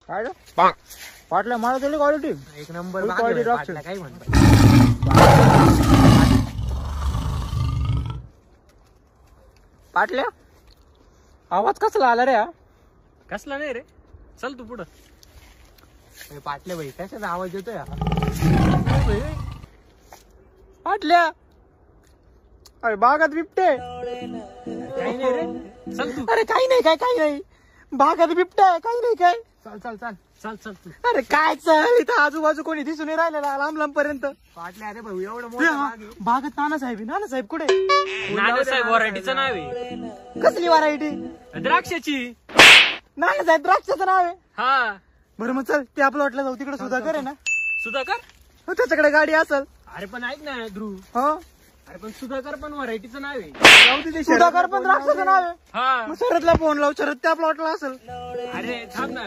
काय रे पाटल्या मला दिली क्वालिटी एक नंबर क्वालिटी द्राक्ष काय म्हणतो पाटल्या आवाज कसला आला रे हा? कसला नाही रे चल तू पुढं पाटले भाई कशाचा आवाज येतोय पाटल्या अरे बागात बिबटे काही नाही रे चल तू अरे काही नाही काही नाही बागात बिबट्या आहे काही नाही काय चल चल चल चल चल तू अरे काय चल इथं आजूबाजू कोणी दिसून नाही राहिलेला लांब लांब पर्यंत पाटले अरे भाऊ एवढं मोठं बाग आहे. बागात नानासाहेब कुठे नानासाहेब व्हरायटीचं नाव आहे कसली व्हरायटी द्राक्षाची नानासाहेब द्राक्षाचं नाव आहे हा बरं मग चल त्या प्लॉटला जाऊ तिकडे सुधाकर आहे ना सुधाकर हो, त्याच्याकडे गाडी असेल अरे पण ऐक ना ध्रुव हो अरे पण सुधाकर पण व्हरायटीचं नाव आहे जाऊ दे ते सुधाकर पण द्राक्षाचं नाव आहे हा मग शरदला फोन लावू शरद त्या प्लॉटला असेल अरे थांब ना